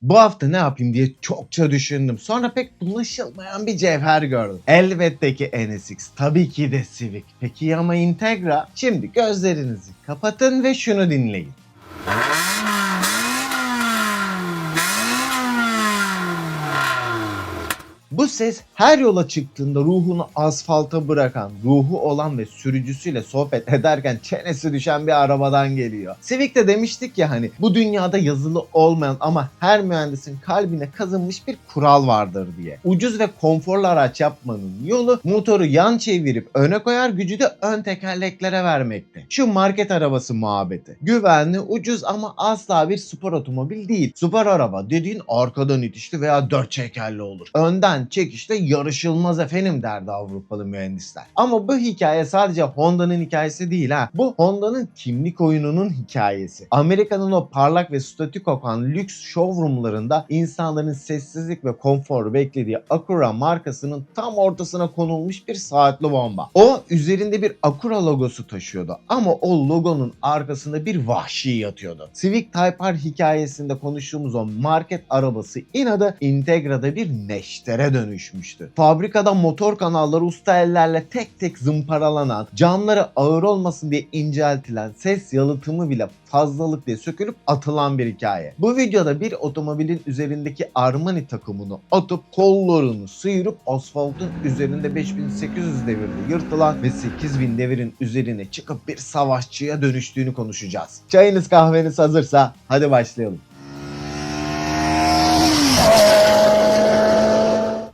Bu hafta ne yapayım diye çokça düşündüm. Sonra pek ulaşılmayan bir cevher gördüm. Elbette ki NSX, tabii ki de Civic. Peki ama Integra? Şimdi gözlerinizi kapatın ve şunu dinleyin. Bu ses her yola çıktığında ruhunu asfalta bırakan, ruhu olan ve sürücüsüyle sohbet ederken çenesi düşen bir arabadan geliyor. Civic'te demiştik ya hani bu dünyada yazılı olmayan ama her mühendisin kalbine kazınmış bir kural vardır diye. Ucuz ve konforlu araç yapmanın yolu motoru yan çevirip öne koyar, gücü de ön tekerleklere vermekte. Şu market arabası muhabbeti. Güvenli, ucuz ama asla bir spor otomobil değil. Spor araba dediğin arkadan itişli veya dört çekerli olur. Önden çekişte yarışılmaz efendim derdi Avrupalı mühendisler. Ama bu hikaye sadece Honda'nın hikayesi değil ha. Bu Honda'nın kimlik oyununun hikayesi. Amerika'nın o parlak ve statü kokan lüks showroomlarında insanların sessizlik ve konfor beklediği Acura markasının tam ortasına konulmuş bir saatli bomba. O üzerinde bir Acura logosu taşıyordu ama o logonun arkasında bir vahşi yatıyordu. Civic Type R hikayesinde konuştuğumuz o market arabası inadı Integra'da bir neştere dönüşmüştü. Fabrikada motor kanalları usta ellerle tek tek zımparalanan, camları ağır olmasın diye inceltilen, ses yalıtımı bile fazlalık diye sökülüp atılan bir hikaye. Bu videoda bir otomobilin üzerindeki Armani takımını atıp kollarını sıyırıp asfaltın üzerinde 5800 devirde yırtılan ve 8000 devirin üzerine çıkıp bir savaşçıya dönüştüğünü konuşacağız. Çayınız kahveniz hazırsa hadi başlayalım.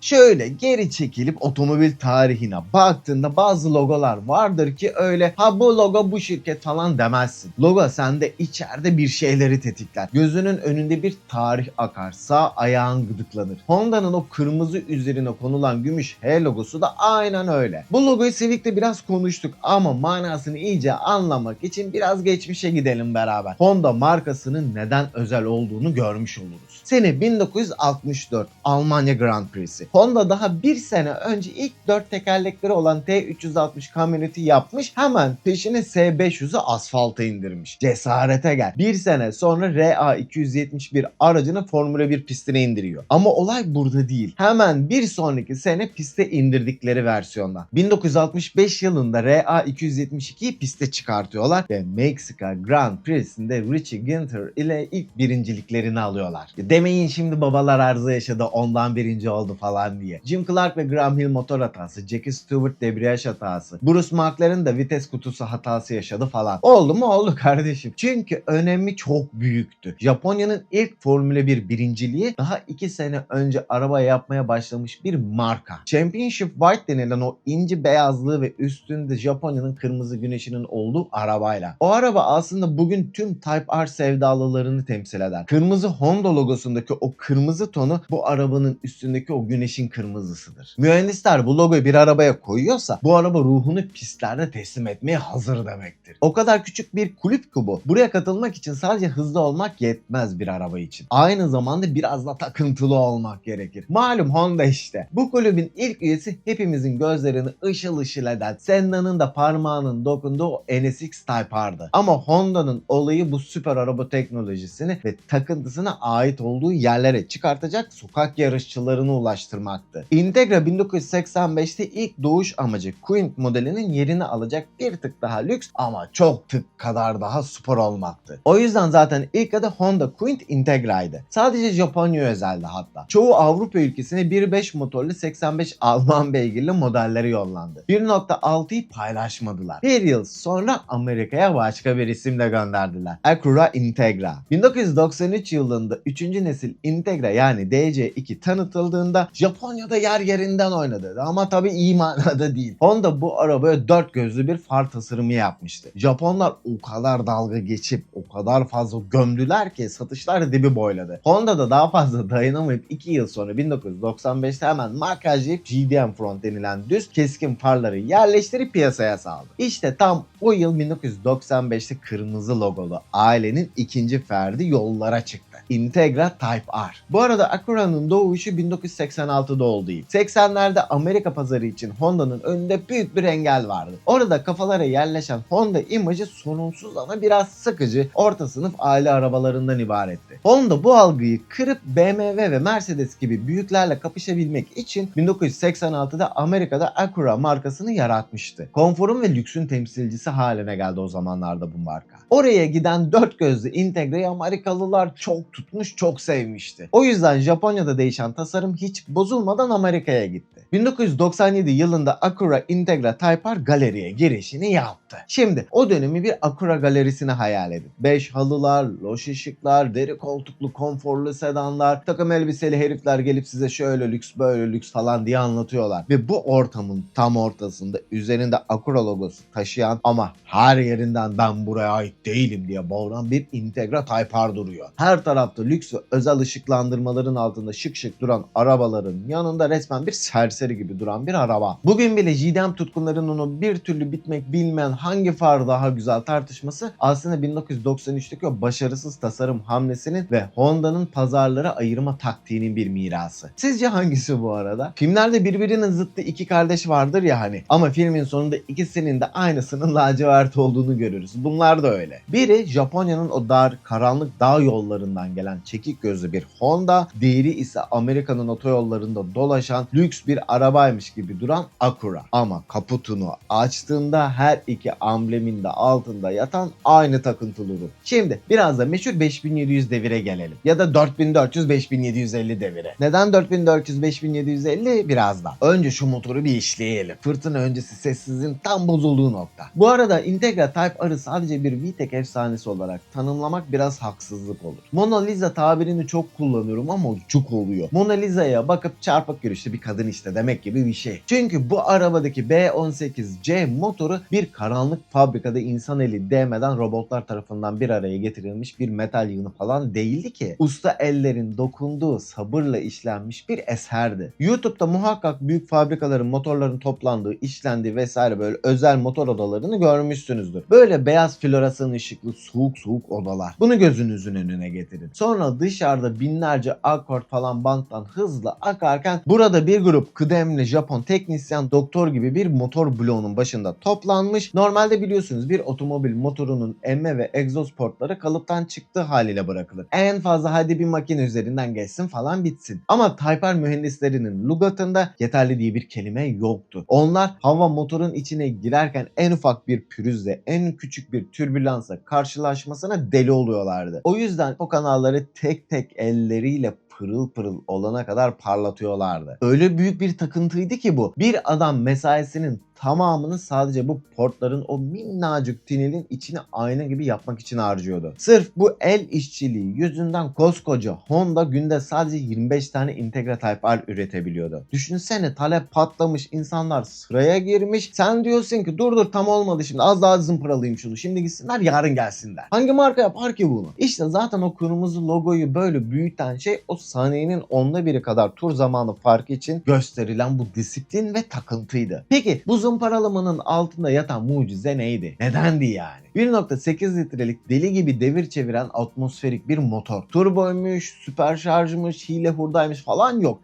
Şöyle geri çekilip otomobil tarihine baktığında bazı logolar vardır ki öyle ha bu logo bu şirket falan demezsin. Logo sende içeride bir şeyleri tetikler. Gözünün önünde bir tarih akar. Sağ ayağın gıdıklanır. Honda'nın o kırmızı üzerine konulan gümüş H logosu da aynen öyle. Bu logoyu Civic'te biraz konuştuk ama manasını iyice anlamak için biraz geçmişe gidelim beraber. Honda markasının neden özel olduğunu görmüş oluruz. Sene 1964 Almanya Grand Prix'si. Honda daha bir sene önce ilk 4 tekerlekleri olan T360 kamyoneti yapmış, hemen peşine S500'ü asfalta indirmiş. Cesarete gel. Bir sene sonra RA271 aracını Formula 1 pistine indiriyor. Ama olay burada değil. Hemen bir sonraki sene piste indirdikleri versiyonda. 1965 yılında RA272'yi piste çıkartıyorlar ve Meksika Grand Prix'sinde Richie Ginter ile ilk birinciliklerini alıyorlar. Demeyin şimdi babalar arıza yaşadı ondan birinci oldu falan diye. Jim Clark ve Graham Hill motor hatası, Jackie Stewart debriyaj hatası, Bruce McLaren da vites kutusu hatası yaşadı falan. Oldu mu? Oldu kardeşim. Çünkü önemi çok büyüktü. Japonya'nın ilk Formula 1 birinciliği daha 2 sene önce araba yapmaya başlamış bir marka. Championship White denilen o inci beyazlığı ve üstünde Japonya'nın kırmızı güneşinin olduğu arabayla. O araba aslında bugün tüm Type R sevdalılarını temsil eder. Kırmızı Honda logosundaki o kırmızı tonu bu arabanın üstündeki o güneşin kırmızısıdır. Mühendisler bu logoyu bir arabaya koyuyorsa bu araba ruhunu pistlerde teslim etmeye hazır demektir. O kadar küçük bir kulüp ki bu. Buraya katılmak için sadece hızlı olmak yetmez bir araba için. Aynı zamanda biraz da takıntılı olmak gerekir. Malum Honda işte. Bu kulübün ilk üyesi hepimizin gözlerini ışıl ışıl eden, Senna'nın da parmağının dokunduğu o NSX Type R'dı. Ama Honda'nın olayı bu süper araba teknolojisini ve takıntısına ait olduğu yerlere çıkartacak sokak yarışçılarını ulaştırmaktı. Integra 1985'te ilk doğuş amacı Quint modelinin yerini alacak bir tık daha lüks ama çok tık kadar daha spor olmaktı. O yüzden zaten ilk adı Honda Quint Integra'ydı. Sadece Japonya özeldi hatta. Çoğu Avrupa ülkesine 1.5 motorlu 85 Alman beygirli modelleri yollandı. 1.6'yı paylaşmadılar. Bir yıl sonra Amerika'ya başka bir isimle gönderdiler. Acura Integra. 1993 yılında 3. nesil Integra yani DC2 tanıtıldığında Japonya'da yer yerinden oynadı. Ama tabii iyi manada değil. Honda bu arabaya dört gözlü bir far tasarımı yapmıştı. Japonlar o kadar dalga geçip o kadar fazla gömdüler ki satışlar dibi boyladı. Honda da daha fazla dayanamayıp 2 yıl sonra 1995'te hemen markajlayıp GDM front denilen düz keskin farları yerleştirip piyasaya saldı. İşte tam o yıl 1995'te kırmızı logolu ailenin ikinci ferdi yollara çıktı. Integra Type R. Bu arada Acura'nın doğuşu 1986'da 86'da olduğu ilk. 80'lerde Amerika pazarı için Honda'nın önünde büyük bir engel vardı. Orada kafalara yerleşen Honda imajı sorunsuz ama biraz sıkıcı, orta sınıf aile arabalarından ibaretti. Honda bu algıyı kırıp BMW ve Mercedes gibi büyüklerle kapışabilmek için 1986'da Amerika'da Acura markasını yaratmıştı. Konforun ve lüksün temsilcisi haline geldi o zamanlarda bu marka. Oraya giden dört gözlü Integra'yı Amerikalılar çok tutmuş, çok sevmişti. O yüzden Japonya'da değişen tasarım hiç bozulmadan Amerika'ya gitti. 1997 yılında Acura Integra Type R galeriye girişini yaptı. Şimdi o dönemi bir Acura galerisini hayal edin. Beş halılar, loş ışıklar, deri koltuklu konforlu sedanlar, takım elbiseli herifler gelip size şöyle lüks böyle lüks falan diye anlatıyorlar. Ve bu ortamın tam ortasında üzerinde Acura logosu taşıyan ama her yerinden ben buraya ait değilim diye bağıran bir Integra Type R duruyor. Her tarafta lüks ve özel ışıklandırmaların altında şık şık duran arabaların yanında resmen bir serseri gibi duran bir araba. Bugün bile JDM tutkunlarının o bir türlü bitmek bilmeyen hangi far daha güzel tartışması aslında 1993'teki o başarısız tasarım hamlesinin ve Honda'nın pazarlara ayırma taktiğinin bir mirası. Sizce hangisi bu arada? Filmlerde birbirinin zıttı iki kardeş vardır ya hani, ama filmin sonunda ikisinin de aynısının lacivert olduğunu görürüz. Bunlar da öyle. Biri Japonya'nın o dar, karanlık dağ yollarından gelen çekik gözlü bir Honda, diğeri ise Amerika'nın otoyollarında dolaşan lüks bir arabaymış gibi duran Acura. Ama kaputunu açtığında her iki amblemin de altında yatan aynı takıntılı ruh. Şimdi biraz da meşhur 5700 devire gelelim. Ya da 4400-5750 devire. Neden 4400-5750? Birazdan. Önce şu motoru bir işleyelim. Fırtına öncesi sessizliğin tam bozulduğu nokta. Bu arada Integra Type R'ı sadece bir VTEC efsanesi olarak tanımlamak biraz haksızlık olur. Mona Lisa tabirini çok kullanıyorum ama cuk oluyor. Mona Lisa'ya bakıp çarpık görüşlü bir kadın işte demek gibi bir şey. Çünkü bu arabadaki B18C motoru bir karanlık fabrikada insan eli değmeden robotlar tarafından bir araya getirilmiş bir metal yığını falan değildi ki. Usta ellerin dokunduğu sabırla işlenmiş bir eserdi. YouTube'da muhakkak büyük fabrikaların motorların toplandığı, işlendiği vesaire böyle özel motor odalarını görmüşsünüzdür. Böyle beyaz floresan ışıklı soğuk soğuk odalar. Bunu gözünüzün önüne getirin. Sonra dışarıda binlerce akord falan banttan hızla akarken burada bir grup kıdemli Japon teknisyen doktor gibi bir motor bloğunun başında toplanmış. Normalde biliyorsunuz bir otomobil motorunun emme ve egzoz portları kalıptan çıktığı haliyle bırakılır. En fazla hadi bir makine üzerinden geçsin falan bitsin. Ama Type R mühendislerinin lügatında yeterli diye bir kelime yoktu. Onlar hava motorun içine girerken en ufak bir pürüzle, en küçük bir türbülansla karşılaşmasına deli oluyorlardı. O yüzden o kanalları tek tek elleriyle pırıl pırıl olana kadar parlatıyorlardı. Öyle büyük bir takıntıydı ki bu. Bir adam mesaisinin tamamını sadece bu portların o minnacık tünelin içine ayna gibi yapmak için harcıyordu. Sırf bu el işçiliği yüzünden koskoca Honda günde sadece 25 tane Integra Type R üretebiliyordu. Düşünsene, talep patlamış, insanlar sıraya girmiş. Sen diyorsun ki dur tam olmadı şimdi, az daha zımparalayayım şunu. Şimdi gitsinler yarın gelsinler. Hangi marka yapar ki bunu? İşte zaten o kırmızı logoyu böyle büyüten şey o saniyenin 1/10 kadar tur zamanı farkı için gösterilen bu disiplin ve takıntıydı. Peki bu zımparalamanın altında yatan mucize neydi? Nedendi yani? 1.8 litrelik deli gibi devir çeviren atmosferik bir motor. Turboymuş, süper şarjmış, hile hurdaymış falan yok.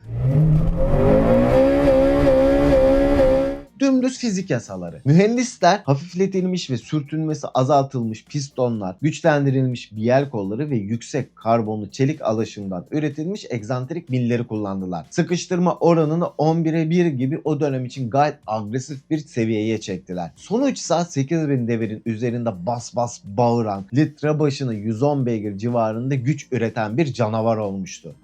Dümdüz fizik yasaları. Mühendisler hafifletilmiş ve sürtünmesi azaltılmış pistonlar, güçlendirilmiş biyel kolları ve yüksek karbonlu çelik alaşımdan üretilmiş egzantrik milleri kullandılar. Sıkıştırma oranını 11'e 1 gibi o dönem için gayet agresif bir seviyeye çektiler. Sonuçsa 8000 devirin üzerinde bas bas bağıran, litre başına 110 beygir civarında güç üreten bir canavar olmuştu.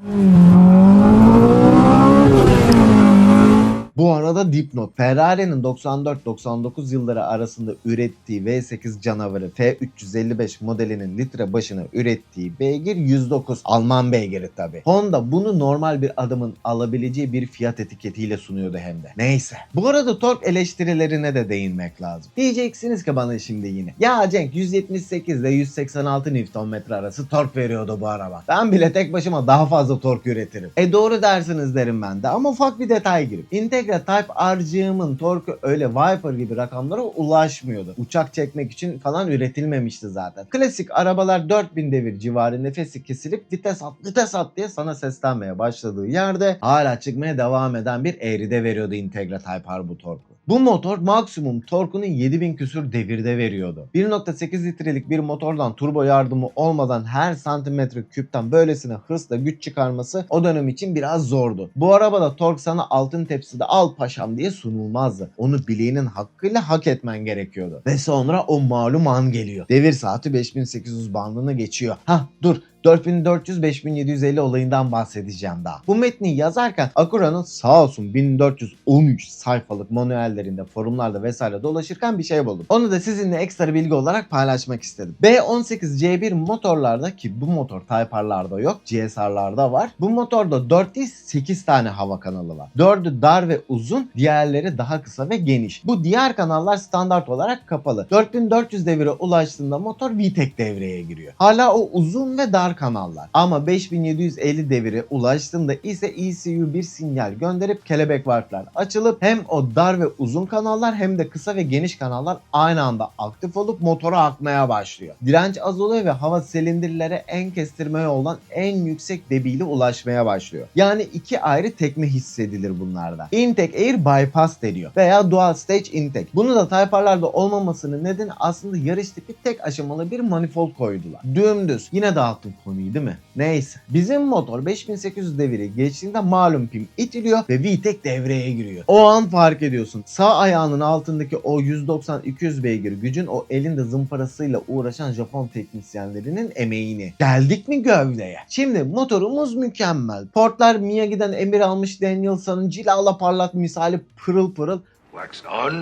Bu arada dipnot, Ferrari'nin 94-99 yılları arasında ürettiği V8 canavarı F355 modelinin litre başına ürettiği beygir 109. Alman beygiri tabi. Honda bunu normal bir adamın alabileceği bir fiyat etiketiyle sunuyordu hem de. Neyse. Bu arada tork eleştirilerine de değinmek lazım. Diyeceksiniz ki bana şimdi yine. Ya Cenk, 178 ile 186 Nm arası tork veriyordu bu araba. Ben bile tek başıma daha fazla tork üretirim. Doğru dersiniz derim ben de, ama ufak bir detay girip. Integra Integra Type R'cığımın torku öyle Viper gibi rakamlara ulaşmıyordu. Uçak çekmek için falan üretilmemişti zaten. Klasik arabalar 4000 devir civarı nefesi kesilip vites at diye sana seslenmeye başladığı yerde hala çıkmaya devam eden bir eğride veriyordu Integra Type R bu torku. Bu motor maksimum torkunu 7000 küsür devirde veriyordu. 1.8 litrelik bir motordan turbo yardımı olmadan her santimetre küpten böylesine hırsla güç çıkarması o dönem için biraz zordu. Bu arabada tork sana altın tepside al paşam diye sunulmazdı. Onu bileğinin hakkıyla hak etmen gerekiyordu. Ve sonra o malum an geliyor. Devir saati 5800 bandını geçiyor. Dur 4400-5750 olayından bahsedeceğim daha. Bu metni yazarken Acura'nın sağ olsun 1413 sayfalık manuellerinde, forumlarda vesaire dolaşırken bir şey buldum. Onu da sizinle ekstra bilgi olarak paylaşmak istedim. B18C1 motorlarda, ki bu motor Type R'larda yok, GSR'larda var. Bu motorda 4 değil 8 tane hava kanalı var. 4'ü dar ve uzun, diğerleri daha kısa ve geniş. Bu diğer kanallar standart olarak kapalı. 4400 devire ulaştığında motor VTEC devreye giriyor. Hala o uzun ve dar kanallar. Ama 5750 devire ulaştığında ise ECU bir sinyal gönderip kelebek varplar açılıp hem o dar ve uzun kanallar hem de kısa ve geniş kanallar aynı anda aktif olup motora akmaya başlıyor. Direnç azalıyor ve hava silindirlere en kestirme yoldan en yüksek debiyle ulaşmaya başlıyor. Yani iki ayrı tekme hissedilir bunlarda. Intake Air Bypass deniyor veya Dual Stage Intake. Bunu da Type R'larda olmamasının nedeni aslında yarış tipi tek aşamalı bir manifold koydular. Dümdüz. Yine dağıttım konuyu değil mi? Neyse. Bizim motor 5800 deviri geçtiğinde malum pim itiliyor ve VTEC devreye giriyor. O an fark ediyorsun. Sağ ayağının altındaki o 190-200 beygir gücün o elinde zımparasıyla uğraşan Japon teknisyenlerinin emeğini. Geldik mi gövdeye? Şimdi motorumuz mükemmel. Portlar Miyagi'den emir almış Danielson'ın cilala parlat misali pırıl pırıl. Wax on,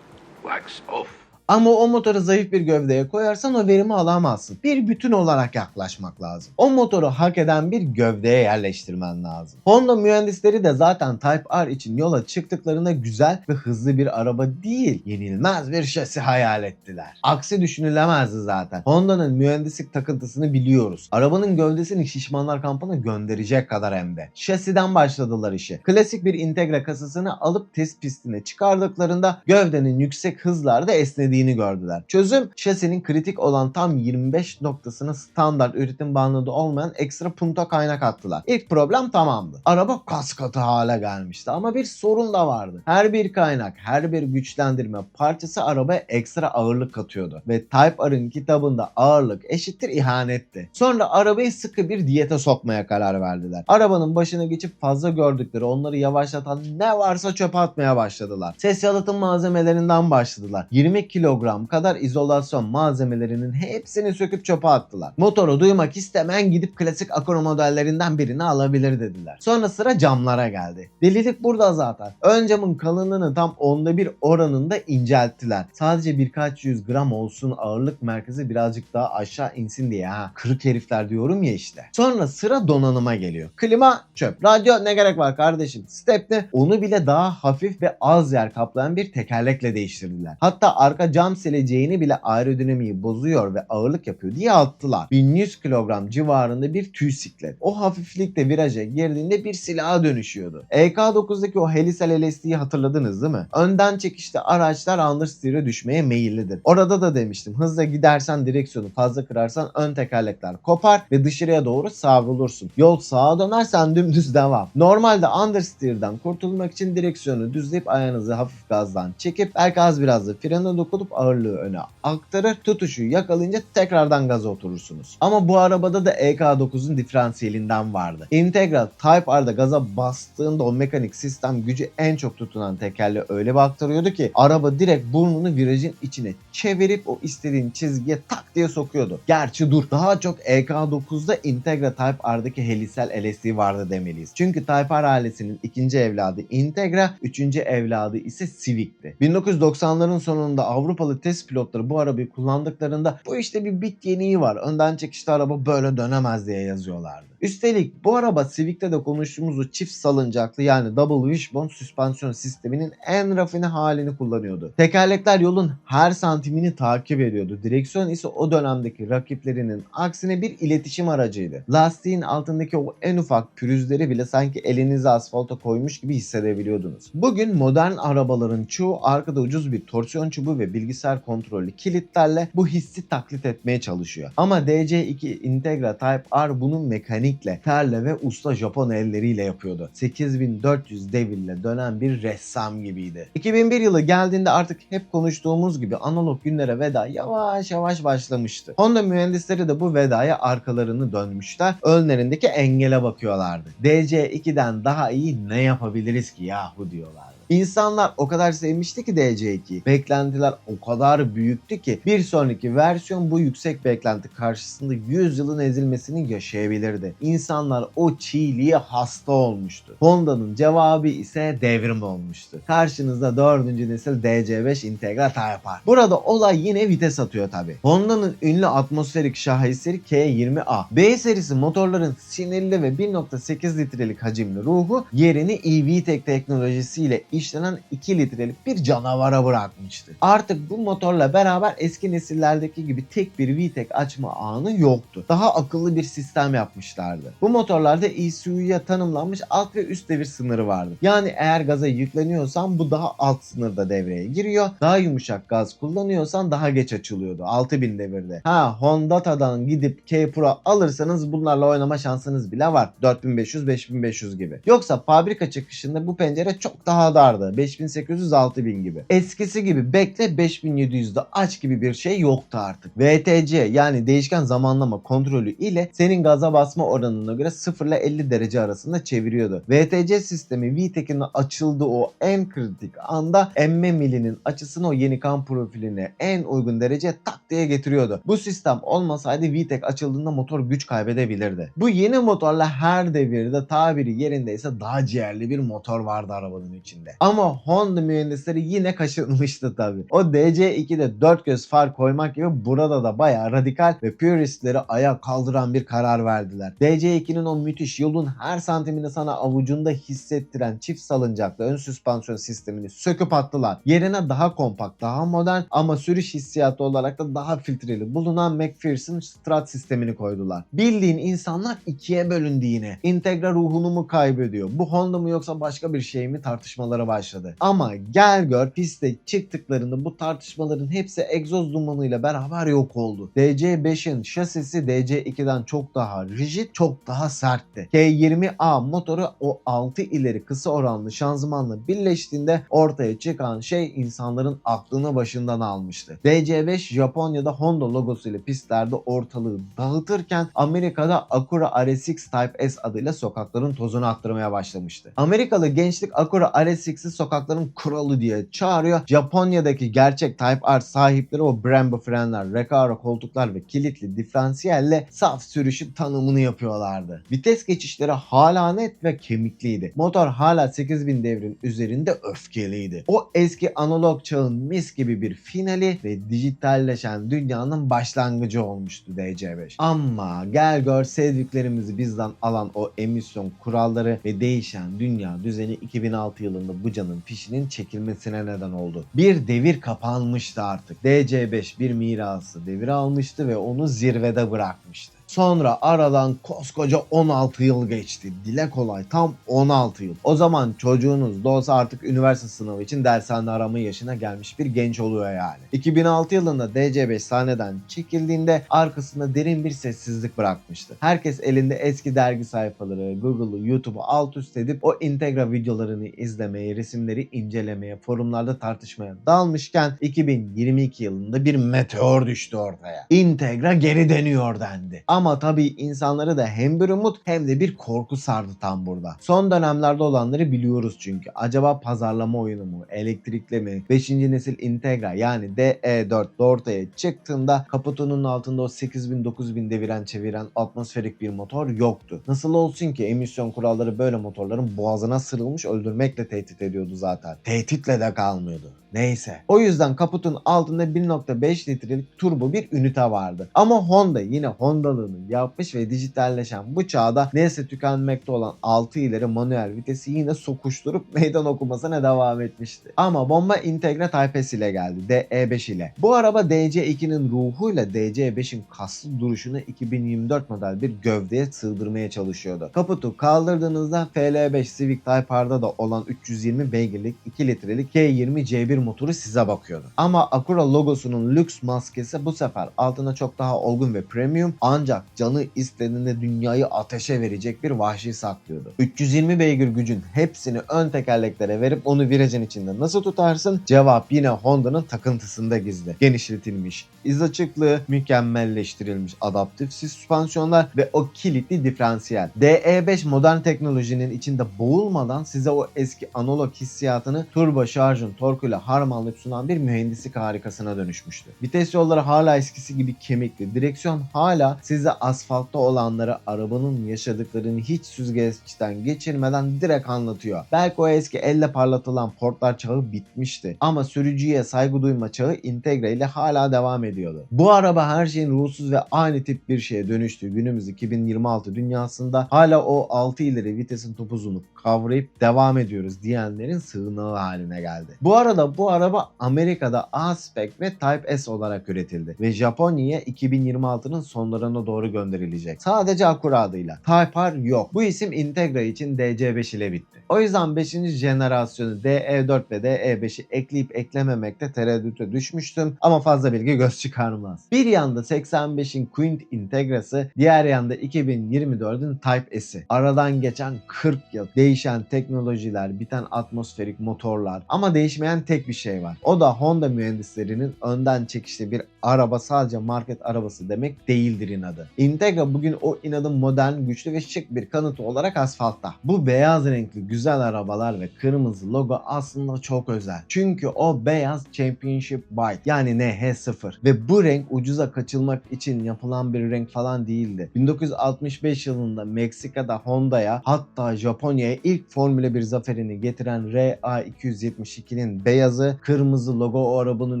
wax off. Ama o motoru zayıf bir gövdeye koyarsan o verimi alamazsın. Bir bütün olarak yaklaşmak lazım. O motoru hak eden bir gövdeye yerleştirmen lazım. Honda mühendisleri de zaten Type R için yola çıktıklarında güzel ve hızlı bir araba değil, yenilmez bir şasi hayal ettiler. Aksi düşünülemezdi zaten. Honda'nın mühendislik takıntısını biliyoruz. Arabanın gövdesini şişmanlar kampına gönderecek kadar hem de. Şasiden başladılar işi. Klasik bir Integra kasasını alıp test pistine çıkardıklarında gövdenin yüksek hızlarda esnediğini gördüler. Çözüm, şasinin kritik olan tam 25 noktasına standart üretim bandında olmayan ekstra punta kaynak attılar. İlk problem tamamdı. Araba kas katı hale gelmişti ama bir sorun da vardı. Her bir kaynak, her bir güçlendirme parçası arabaya ekstra ağırlık katıyordu. Ve Type R'ın kitabında ağırlık eşittir ihanetti. Sonra arabayı sıkı bir diyete sokmaya karar verdiler. Arabanın başına geçip fazla gördükleri, onları yavaşlatan ne varsa çöpe atmaya başladılar. Ses yalıtım malzemelerinden başladılar. 20 kilogram kadar izolasyon malzemelerinin hepsini söküp çöpe attılar. Motoru duymak istemeyen gidip klasik Acura modellerinden birini alabilir dediler. Sonra sıra camlara geldi. Delilik burada zaten. Ön camın kalınlığını tam 1/10 oranında incelttiler. Sadece birkaç yüz gram olsun, ağırlık merkezi birazcık daha aşağı insin diye ha. Kırık herifler diyorum ya işte. Sonra sıra donanıma geliyor. Klima çöp. Radyo ne gerek var kardeşim? Stepney onu bile daha hafif ve az yer kaplayan bir tekerlekle değiştirdiler. Hatta arka cam sileceğini bile aerodinamiği bozuyor ve ağırlık yapıyor diye attılar. 1100 kilogram civarında bir tüy siklet. O hafiflikte viraja girdiğinde bir silaha dönüşüyordu. EK9'daki o helisel LSD'yi hatırladınız değil mi? Önden çekişte araçlar understeer'e düşmeye meyillidir. Orada da demiştim, hızla gidersen direksiyonu fazla kırarsan ön tekerlekler kopar ve dışarıya doğru savrulursun. Yol sağa dönersen dümdüz devam. Normalde understeer'den kurtulmak için direksiyonu düzleyip ayağınızı hafif gazdan çekip belki az biraz da frene dokunup ağırlığı öne aktarır, tutuşu yakalayınca tekrardan gaza oturursunuz. Ama bu arabada da EK9'un diferansiyelinden vardı. Integra Type R'da gaza bastığında o mekanik sistem gücü en çok tutunan tekerleğe öyle bir aktarıyordu ki araba direkt burnunu virajın içine çevirip o istediğin çizgiye tak diye sokuyordu. Gerçi dur, daha çok EK9'da Integra Type R'daki helisel LSD vardı demeliyiz. Çünkü Type R ailesinin ikinci evladı Integra, üçüncü evladı ise Civic'ti. 1990'ların sonunda Avrupalı test pilotları bu arabayı kullandıklarında bu işte bir bit yeniği var, önden çekişte araba böyle dönemez diye yazıyorlardı. Üstelik bu araba Civic'te de konuştuğumuz o çift salıncaklı yani double wishbone süspansiyon sisteminin en rafine halini kullanıyordu. Tekerlekler yolun her santimini takip ediyordu. Direksiyon ise o dönemdeki rakiplerinin aksine bir iletişim aracıydı. Lastiğin altındaki o en ufak pürüzleri bile sanki elinizi asfalta koymuş gibi hissedebiliyordunuz. Bugün modern arabaların çoğu arkada ucuz bir torsiyon çubuğu ve bilgisayar kontrollü kilitlerle bu hissi taklit etmeye çalışıyor. Ama DC2 Integra Type R bunu mekanikle, terle ve usta Japon elleriyle yapıyordu. 8400 devirle dönen bir ressam gibiydi. 2001 yılı geldiğinde artık hep konuştuğumuz gibi analog günlere veda yavaş yavaş başlamıştı. Honda mühendisleri de bu vedaya arkalarını dönmüşler. Önlerindeki engele bakıyorlardı. DC2'den daha iyi ne yapabiliriz ki yahu diyorlardı. İnsanlar o kadar sevmişti ki DC2'yi. Beklentiler o kadar büyüktü ki bir sonraki versiyon bu yüksek beklenti karşısında 100 yılın ezilmesini yaşayabilirdi. İnsanlar o çiğliğe hasta olmuştu. Honda'nın cevabı ise devrim olmuştu. Karşınızda 4. nesil DC5 Integra Type R. Burada olay yine vites atıyor tabi. Honda'nın ünlü atmosferik şaheseri K20A. B serisi motorların sinirli ve 1.8 litrelik hacimli ruhu yerini eVTEC teknolojisiyle işlenen 2 litrelik bir canavara bırakmıştı. Artık bu motorla beraber eski nesillerdeki gibi tek bir VTEC açma anı yoktu. Daha akıllı bir sistem yapmışlardı. Bu motorlarda ECU'ya tanımlanmış alt ve üst devir sınırı vardı. Yani eğer gaza yükleniyorsan bu daha alt sınırda devreye giriyor. Daha yumuşak gaz kullanıyorsan daha geç açılıyordu. 6000 devirde. Honda'dan gidip K-Pro alırsanız bunlarla oynama şansınız bile var. 4500-5500 gibi. Yoksa fabrika çıkışında bu pencere çok daha dardı. 5800-6000 gibi. Eskisi gibi bekle 5700'de aç gibi bir şey yoktu artık. VTC yani değişken zamanlama kontrolü ile senin gaza basma oranına göre 0 ile 50 derece arasında çeviriyordu. VTC sistemi VTEC'in açıldığı o en kritik anda emme milinin açısını o yeni kan profiline en uygun derece tak diye getiriyordu. Bu sistem olmasaydı VTEC açıldığında motor güç kaybedebilirdi. Bu yeni motorla her devirde tabiri yerindeyse daha ciğerli bir motor vardı arabanın içinde. Ama Honda mühendisleri yine kaşınmıştı tabi. O DC2'de 4 göz far koymak gibi burada da bayağı radikal ve puristleri ayağa kaldıran bir karar verdiler. DC2'nin o müthiş yolun her santimini sana avucunda hissettiren çift salıncaklı ön süspansiyon sistemini söküp attılar. Yerine daha kompakt, daha modern ama sürüş hissiyatı olarak da daha filtreli bulunan McPherson Strat sistemini koydular. Bildiğin insanlar ikiye bölündü yine. Integra ruhunu mu kaybediyor? Bu Honda mı yoksa başka bir şey mi tartışmalara başladı. Ama gel gör piste çıktıklarında bu tartışmaların hepsi egzoz dumanıyla beraber yok oldu. DC5'in şasisi DC2'den çok daha rigid, çok daha sertti. K20A motoru o 6 ileri kısa oranlı şanzımanla birleştiğinde ortaya çıkan şey insanların aklını başından almıştı. DC5 Japonya'da Honda logosuyla pistlerde ortalığı dağıtırken Amerika'da Acura RSX Type S adıyla sokakların tozunu attırmaya başlamıştı. Amerikalı gençlik Acura RSX'i sokakların kuralı diye çağırıyor. Japonya'daki gerçek Type R sahipleri o Brembo frenler, Recaro koltuklar ve kilitli diferansiyelle saf sürüşün tanımını yapıyorlardı. Vites geçişleri hala net ve kemikliydi. Motor hala 8000 devrin üzerinde öfkeliydi. O eski analog çağın mis gibi bir finali ve dijitalleşen dünyanın başlangıcı olmuştu DC5. Ama gel gör sevdiklerimizi bizden alan o emisyon kuralları ve değişen dünya düzeni 2006 yılında bu canın fişinin çekilmesine neden oldu. Bir devir kapanmıştı artık. DC5 bir mirası devir almıştı ve onu zirvede bırakmıştı. Sonra aradan koskoca 16 yıl geçti. Dile kolay tam 16 yıl. O zaman çocuğunuz da olsa artık üniversite sınavı için dershane arama yaşına gelmiş bir genç oluyor yani. 2006 yılında DC5 sahneden çekildiğinde arkasında derin bir sessizlik bırakmıştı. Herkes elinde eski dergi sayfaları, Google'ı, YouTube'u alt üst edip o Integra videolarını izlemeye, resimleri incelemeye, forumlarda tartışmaya dalmışken 2022 yılında bir meteor düştü ortaya. Integra geri dönüyor dendi. Ama tabii insanları da hem bir umut hem de bir korku sardı tam burada. Son dönemlerde olanları biliyoruz çünkü. Acaba pazarlama oyunu mu, elektrikli mi, 5. nesil Integra yani DE4 ortaya çıktığında kaputunun altında o 8000-9000 deviren çeviren atmosferik bir motor yoktu. Nasıl olsun ki emisyon kuralları böyle motorların boğazına sarılmış öldürmekle tehdit ediyordu zaten. Tehditle de kalmıyordu. Neyse. O yüzden kaputun altında 1.5 litrelik turbo bir ünite vardı. Ama Honda yine Honda'lığını olduğunu yapmış ve dijitalleşen bu çağda nesli tükenmekte olan 6 ileri manuel vitesi yine sokuşturup meydan okumasına devam etmişti. Ama bomba Integra Type-S ile geldi, DE5 ile. Bu araba DC2'nin ruhuyla DC5'in kaslı duruşunu 2024 model bir gövdeye sığdırmaya çalışıyordu. Kaputu kaldırdığınızda FL5 Civic Type R'da da olan 320 beygirlik 2 litrelik K20 C1 motoru size bakıyordu. Ama Acura logosunun lüks maskesi bu sefer altına çok daha olgun ve premium, ancak canı istediğinde dünyayı ateşe verecek bir vahşi saklıyordu. 320 beygir gücün hepsini ön tekerleklere verip onu virajın içinde nasıl tutarsın? Cevap yine Honda'nın takıntısında gizli. Genişletilmiş iz açıklığı, mükemmelleştirilmiş adaptif süspansiyonlar ve o kilitli diferansiyel. DE5 modern teknolojinin içinde boğulmadan size o eski analog hissiyatını turbo şarjın torkuyla harmanlayıp sunan bir mühendislik harikasına dönüşmüştü. Vites yolları hala eskisi gibi kemikli. Direksiyon hala size asfaltta olanları, arabanın yaşadıklarını hiç süzgeçten geçirmeden direkt anlatıyor. Belki o eski elle parlatılan portlar çağı bitmişti ama sürücüye saygı duyma çağı Integra ile hala devam ediyordu. Bu araba her şeyin ruhsuz ve aynı tip bir şeye dönüştüğü günümüz 2026 dünyasında hala o 6 ileri vitesin topuzunu kavrayıp devam ediyoruz diyenlerin sığınağı haline geldi. Bu arada bu araba Amerika'da A-Spec ve Type S olarak üretildi ve Japonya'ya 2026'nın sonlarına doğru gönderilecek. Sadece Acura adıyla. Type R yok. Bu isim Integra için DC5 ile bitti. O yüzden 5. jenerasyonu DE4 ve DE5'i ekleyip eklememekte tereddüte düşmüştüm ama fazla bilgi göz çıkarmaz. Bir yanda 85'in Quint Integra'sı, diğer yanda 2024'ün Type S'i. Aradan geçen 40 yıl, değişen teknolojiler, biten atmosferik motorlar ama değişmeyen tek bir şey var. O da Honda mühendislerinin önden çekişli bir araba sadece market arabası demek değildir inadı. Integra bugün o inadın modern, güçlü ve şık bir kanıtı olarak asfaltta. Bu beyaz renkli güzel arabalar ve kırmızı logo aslında çok özel. Çünkü o beyaz Championship Bike yani NH0 ve bu renk ucuza kaçılmak için yapılan bir renk falan değildi. 1965 yılında Meksika'da Honda'ya, hatta Japonya'ya ilk Formula 1 zaferini getiren RA272'nin beyazı, kırmızı logo o arabanın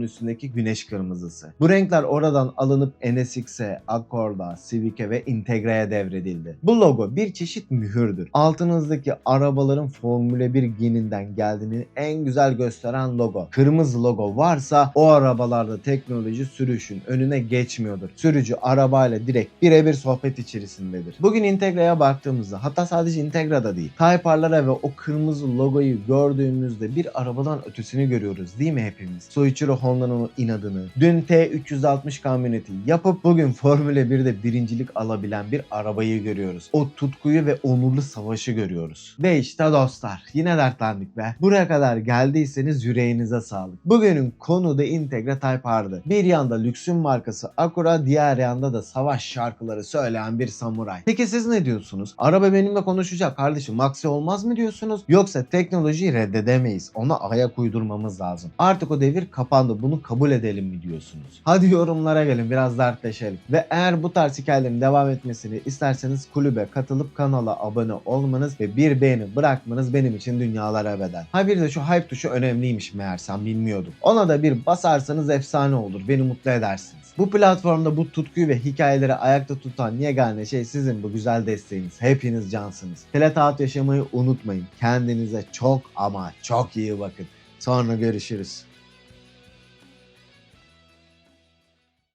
üstündeki güneş kırmızısı. Bu renkler oradan alınıp NSX'e, Accord'a, Civic'e ve Integra'ya devredildi. Bu logo bir çeşit mühürdür. Altınızdaki arabaların Formula 1 geninden geldiğini en güzel gösteren logo. Kırmızı logo varsa o arabalarda teknoloji sürüşün önüne geçmiyordur. Sürücü arabayla direkt birebir sohbet içerisindedir. Bugün Integra'ya baktığımızda, hatta sadece Integra'da değil, Type R'lara ve o kırmızı logoyu gördüğümüzde bir arabadan ötesini görüyoruz değil mi hepimiz? Soichiro Honda'nın o inadını, dün T360 kamyoneti yapıp bugün Formula 1'de birincilik alabilen bir arabayı görüyoruz. O tutkuyu ve onurlu savaşı görüyoruz. Ve işte dostlar, yine dertlendik be. Buraya kadar geldiyseniz yüreğinize sağlık. Bugünün konu da Integra Type R'dı. Bir yanda lüksün markası Acura, diğer yanda da savaş şarkıları söyleyen bir samuray. Peki siz ne diyorsunuz? Araba benimle konuşacak kardeşim, aksi olmaz mı diyorsunuz? Yoksa teknolojiyi reddedemeyiz, ona ayak uydurmamız lazım. Artık o devir kapandı, bunu kabul edelim mi diyorsunuz? Hadi yorumlara gelin, biraz dertleşelim. Ve eğer bu tarz hikayelerin devam etmesini isterseniz kulübe katılıp kanala abone olmanız ve bir beğeni bırakmanız benim için dünyalara bedel. Ha bir de şu hype tuşu önemliymiş meğersem, bilmiyordum. Ona da bir basarsanız efsane olur, beni mutlu edersiniz. Bu platformda bu tutkuyu ve hikayeleri ayakta tutan yegane şey sizin bu güzel desteğiniz. Hepiniz cansınız. Teletaat yaşamayı unutmayın. Kendinize çok ama çok iyi bakın. Sonra görüşürüz.